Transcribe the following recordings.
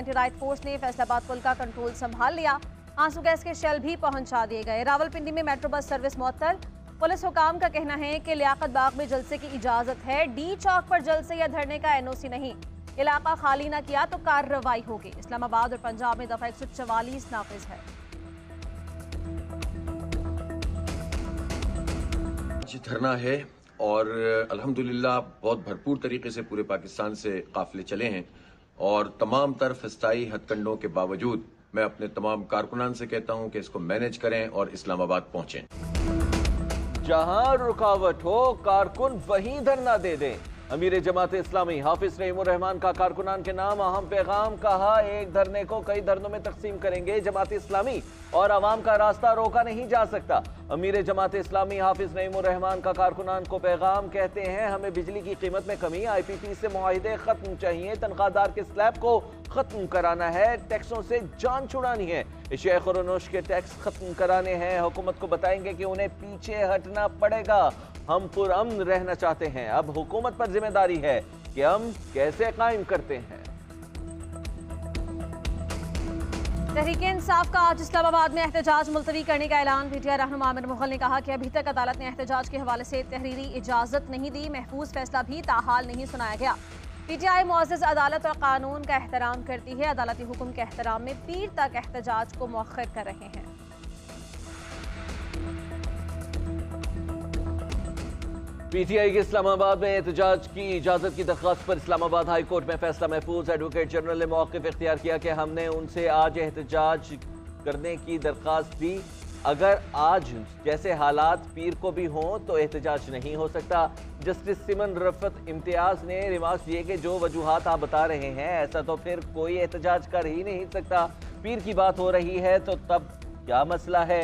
Anti right force ने फैसलाबाद पुल का control संभाल लिया। आंसू गैस के शेल भी पहुंचा दिए गए। रावलपिंडी में मेट्रो बस सर्विस मुअत्तल। पुलिस हुकाम का कहना है कि लियाकत बाग में जलसे की इजाजत है, डी चौक पर जलसे या धरने का एनओसी नहीं। इलाका खाली न किया तो कार्रवाई होगी। इस्लामाबाद और पंजाब में दफा 144 नाफिज है। धरना है और अल्हम्दुलिल्लाह बहुत भरपूर तरीके से पूरे पाकिस्तान से काफिले चले हैं और तमाम तरफ स्थायी हथकंडों के बावजूद मैं अपने तमाम कारकुनान से कहता हूं कि इसको मैनेज करें और इस्लामाबाद पहुंचें। जहां रुकावट हो कारकुन वहीं धरना दे दें। अमीर जमात इस्लामी हाफिज नईमुर रहमान का कारकुनान के नाम अहम पैगाम, कहा एक धरने को कई धरनों में तकसीम करेंगे। जमात इस्लामी और अवाम का रास्ता रोका नहीं जा सकता। अमीर जमात इस्लामी हाफिज नईमुर रहमान का कारकुनान को पैगाम, कहते हैं हमें बिजली की कीमत में कमी, IPP से मुआहिदे खत्म चाहिए, तनख्वाहदार के स्लैब को खत्म कराना है, टैक्सों से जान छुड़ानी है, शेख और नोश के टैक्स खत्म कराने हैं। हुकूमत को बताएंगे कि उन्हें पीछे हटना पड़ेगा। हम पुरअमन रहना चाहते हैं, अब हुकूमत पर जिम्मेदारी है कि हम कैसे कायम करते हैं। तहरीके इंसाफ का आज इस्लामाबाद में एहतजाज मुलतवी करने का ऐलान। PTI रहनुमा आमिर मुगल ने कहा कि अभी तक अदालत ने एहतजाज के हवाले से तहरीरी इजाजत नहीं दी, महफूज फैसला भी ताहाल नहीं सुनाया गया। PTI मुअज़्ज़ज़ अदालत और कानून का एहतराम करती है, अदालती हुक्म के एहतराम में पीर तक एहतजाज को मौखर कर रहे हैं। PTI के इस्लामाबाद में एहतजाज की इजाजत की दरख्वास्त पर इस्लामाबाद हाई कोर्ट में फैसला महफूज। एडवोकेट जनरल ने मौक़िफ़ इख्तियार किया कि हमने उनसे आज एहतजाज करने की दरख्वास्त दी, अगर आज जैसे हालात पीर को भी हों तो एहतजाज नहीं हो सकता। जस्टिस सिमन रफत इम्तियाज ने रिमार्क्स दिए कि जो वजूहात आप बता रहे हैं ऐसा तो फिर कोई एहतजाज कर ही नहीं सकता। पीर की बात हो रही है तो तब क्या मसला है,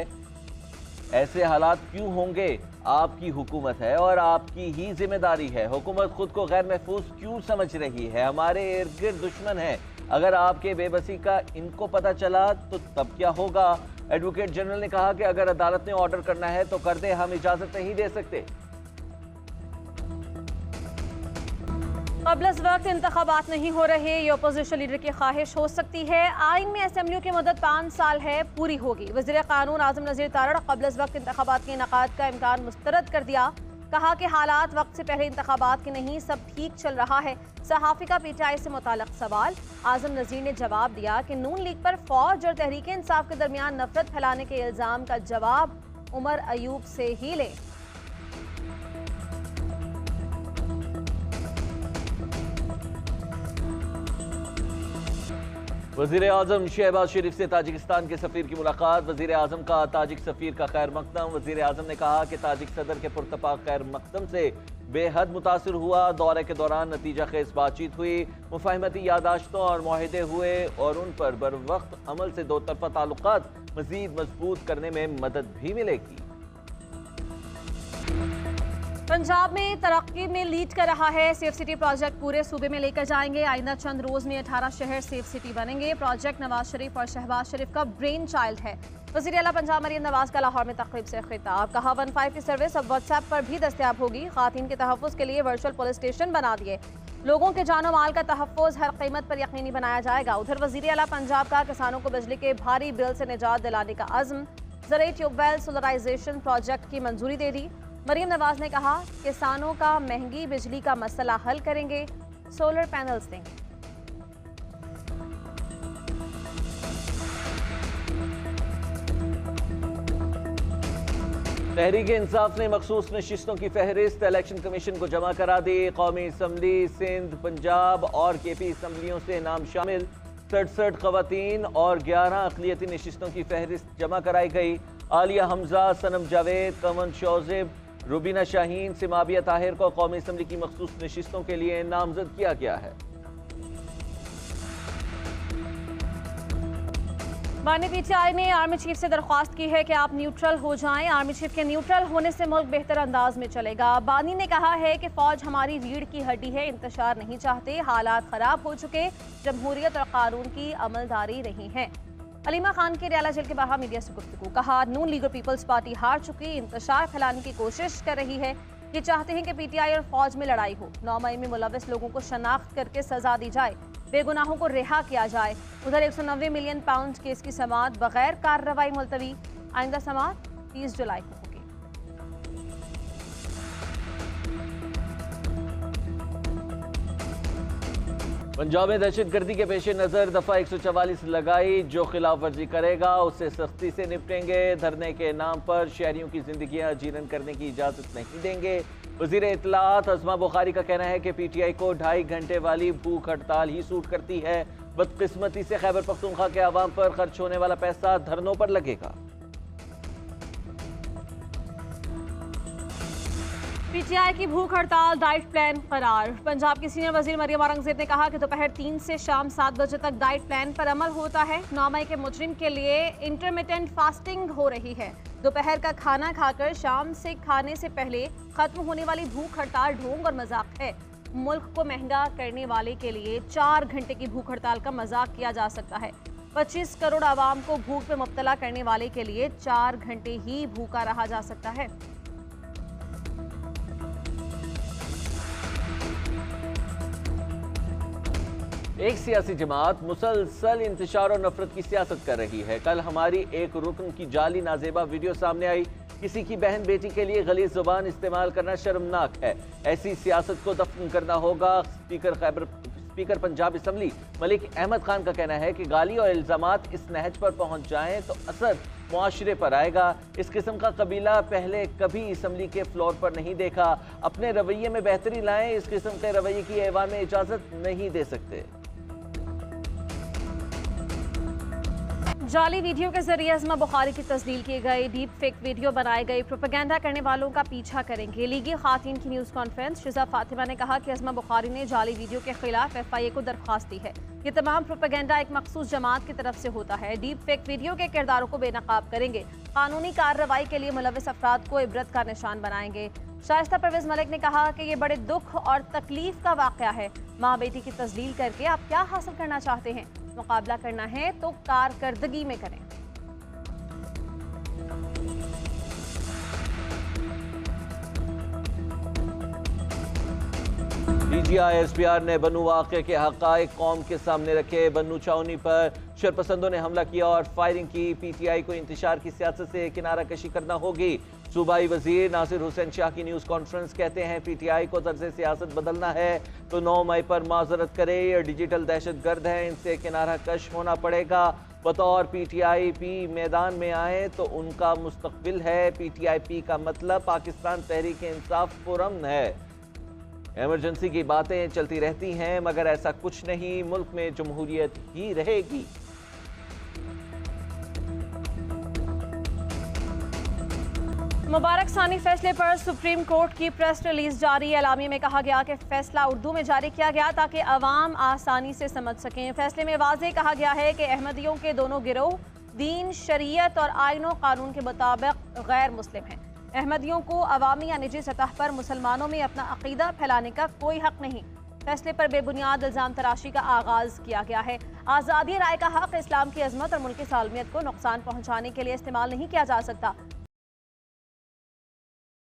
ऐसे हालात क्यों होंगे? आपकी हुकूमत है और आपकी ही जिम्मेदारी है। हुकूमत खुद को गैर महफूज क्यों समझ रही है? हमारे इर्द गिर्द दुश्मन है, अगर आपके बेबसी का इनको पता चला तो तब क्या होगा? एडवोकेट जनरल ने कहा कि अगर अदालत ने ऑर्डर करना है तो कर दे, हम इजाजत नहीं दे सकते। क़ब्ल वक्त इंतखाबात नहीं हो रहे, ये अपोजिशन लीडर की ख्वाहिश हो सकती है। आइन में असेंबलियों की मुद्दत 5 साल है, पूरी होगी। वज़ीर कानून आज़म नज़ीर तारड़ क़ब्ल वक्त इंतखाबात के इनेकाद का इम्कान मुस्तरद कर दिया। कहा कि हालात वक्त से पहले इंतखाबात के नहीं, सब ठीक चल रहा है। सहाफ़ी का PTI से मुताल्लिक़ सवाल, आज़म नज़ीर ने जवाब दिया कि नून लीग पर फ़ौज और तहरीके इंसाफ के दरमियान नफरत फैलाने के इल्ज़ाम का जवाब उमर अयूब से ही लें। वज़ीर आज़म शहबाज शरीफ से ताजिकिस्तान के सफ़ीर की मुलाकात। वज़ीर आज़म का ताजिक सफ़ीर का खैर मकदम। वज़ीर आज़म ने कहा कि ताजिक सदर के पुरतपाक खैर मकदम से बेहद मुतासिर हुआ। दौरे के दौरान नतीजा खेज बातचीत हुई, मुफाहमती यादाश्तों और मुआहिदे हुए और उन पर बर वक्त अमल से दो तरफ़ा ताल्लुकात मज़ीद मजबूत करने में मदद भी मिलेगी। पंजाब में तरक्की में लीड कर रहा है। सेफ सिटी प्रोजेक्ट पूरे सूबे में लेकर जाएंगे। आइंदा चंद रोज में 18 शहर सेफ सिटी बनेंगे। प्रोजेक्ट नवाज शरीफ और शहबाज शरीफ का ब्रेन चाइल्ड है। वज़ीर आला पंजाब मरियम नवाज का लाहौर में तकरीब से खिताब। कहा 15 की सर्विस अब व्हाट्सएप पर भी दस्तयाब होगी। खातून के तहफ़्फ़ुज़ के लिए वर्चुअल पुलिस स्टेशन बना दिए। लोगों के जानो माल का तहफ़्फ़ुज़ हर कीमत पर यकीनी बनाया जाएगा। उधर वज़ीर आला पंजाब का किसानों को बिजली के भारी बिल से निजात दिलाने का अज़्म। ज़राई ट्यूबवेल सोलराइजेशन प्रोजेक्ट की मंजूरी दे दी। मरियम नवाज ने कहा किसानों का महंगी बिजली का मसला हल करेंगे, सोलर पैनल्स देंगे। तहरीके इंसाफ ने मखसूस नशिस्तों की फहरिस्त इलेक्शन कमीशन को जमा करा दी। कौमी असम्बली सिंध, पंजाब और KP असम्बलियों से नाम शामिल 67 खवातीन और 11 अक़लियती नशिस्तों की फहरिस्त जमा कराई गई। आलिया हमजा, सनम जावेद, कमन शौज़िब, रुबीना शाहीन, सिमाबिया ताहिर को कौमी असम्बली की मखसूस नशिस्तों के लिए नामजद किया गया है। बानी PTI ने आर्मी चीफ से दरख्वास्त की है कि आप न्यूट्रल हो जाएं। आर्मी चीफ के न्यूट्रल होने से मुल्क बेहतर अंदाज में चलेगा। बानी ने कहा है कि फौज हमारी रीढ़ की हड्डी है, इंतशार नहीं चाहते। हालात खराब हो चुके, जमहूरियत और कानून की अमलदारी रही है। अलीमा खान के रियाला जेल के बाहर मीडिया से गुफ्तगू। कहा नून लीग और पीपल्स पार्टी हार चुकी, इंतशार फैलाने की कोशिश कर रही है। ये चाहते हैं कि PTI और फौज में लड़ाई हो। 9 मई में मुलविस लोगों को शनाख्त करके सजा दी जाए, बेगुनाहों को रिहा किया जाए। उधर 190 मिलियन पाउंड केस की समाअत बगैर कार्रवाई मुलतवी। आइंदा समाअत 30 जुलाई को होगी। पंजाब में दहशतगर्दी के पेश नज़र दफ़ा 144 लगाई। जो खिलाफ वर्जी करेगा उसे सख्ती से निपटेंगे। धरने के नाम पर शहरियों की जिंदगियां जीरन करने की इजाज़त नहीं देंगे। वज़ीर इत्तलाआत अज़मा बुखारी का कहना है कि PTI को 2.5 घंटे वाली भूख हड़ताल ही सूट करती है। बदकिस्मती से खैबर पख्तूनख्वा के अवाम पर खर्च होने वाला पैसा धरनों पर लगेगा। PTI की भूख हड़ताल डाइट प्लान करार। पंजाब की सीनियर वजीर मरियम औरंगजेब ने कहा कि दोपहर 3 से शाम 7 बजे तक डाइट प्लान पर अमल होता है। 9 मई के मुजरिम के लिए इंटरमिटेंट फास्टिंग हो रही है। दोपहर का खाना खाकर शाम से खाने से पहले खत्म होने वाली भूख हड़ताल ढोंग और मजाक है। मुल्क को महंगा करने वाले के लिए 4 घंटे की भूख हड़ताल का मजाक किया जा सकता है। 25 करोड़ आवाम को भूख में मुब्तला करने वाले के लिए 4 घंटे ही भूखा रहा जा सकता है। एक सियासी जमात मुसलसल इंतशार और नफरत की सियासत कर रही है। कल हमारी एक रुकन की जाली नाजेबा वीडियो सामने आई। किसी की बहन बेटी के लिए गलीज़ ज़ुबान इस्तेमाल करना शर्मनाक है। ऐसी सियासत को दफन करना होगा। स्पीकर पंजाब असम्बली मलिक अहमद खान का कहना है कि गाली और इल्जामात इस नहज पर पहुंच जाएं तो असर मुआशरे पर आएगा। इस किस्म का कबीला पहले कभी असम्बली के फ्लोर पर नहीं देखा। अपने रवैये में बेहतरी लाएं। इस किस्म के रवैये की ऐवान में इजाजत नहीं दे सकते। जाली वीडियो के जरिए अज़मा बुखारी की तस्दील की गई डीप फेक वीडियो बनाए गए प्रोपेगेंडा करने वालों का पीछा करेंगे। लीगी खातून की न्यूज़ कॉन्फ्रेंस शिजा फातिमा ने कहा कि अज़मा बुखारी ने जाली वीडियो के खिलाफ FIA को दरख्वास्त दी है। ये तमाम प्रोपेगेंडा एक मखसूस जमात की तरफ से होता है। डीप फेक वीडियो के किरदारों को बेनकाब करेंगे। कानूनी कार्रवाई के लिए मुलविस अफराद को इबरत का निशान बनाएंगे। शाइस्ता परवेज मलिक ने कहा कि ये बड़े दुख और तकलीफ का वाक़या है। माँ बेटी की तस्दील करके आप क्या हासिल करना चाहते हैं? मुकाबला करना है तो कारकर्दगी में करें। DGI SPR ने बन्नू वाक़े के हक़ाइक़ कौम के सामने रखे। बन्नू छावनी पर शरपसंदों ने हमला किया और फायरिंग की। PTI को इंतशार की सियासत से किनारा कशी करना होगी। सूबाई वजीर नासिर हुसैन शाह की न्यूज़ कॉन्फ्रेंस कहते हैं PTI को तर्ज़ सियासत बदलना है तो 9 मई पर माजरत करे। ये डिजिटल दहशत गर्द है, इनसे किनारा कश होना पड़ेगा। बतौर PTIP मैदान में आए तो उनका मुस्तकबिल है। PTIP का मतलब पाकिस्तान तहरीक इंसाफ फोरम है। इमरजेंसी की बातें चलती रहती हैं मगर ऐसा कुछ नहीं, मुल्क में जमहूरियत ही रहेगी। मुबारक सानी फैसले पर सुप्रीम कोर्ट की प्रेस रिलीज जारी। एलामिया में कहा गया कि फैसला उर्दू में जारी किया गया ताकि अवाम आसानी से समझ सकें। फैसले में वाज़ेह कहा गया है कि अहमदियों के दोनों गिरोह दीन, शरीयत और आईन व कानून के मुताबिक गैर मुस्लिम हैं। अहमदियों को अवामी या निजी सतह पर मुसलमानों में अपना अकीदा फैलाने का कोई हक नहीं। फैसले पर बेबुनियाद इल्ज़ाम तराशी का आगाज किया गया है। आज़ादी राय का हक इस्लाम की अजमत और मुल्की सालमियत को नुकसान पहुँचाने के लिए इस्तेमाल नहीं किया जा सकता।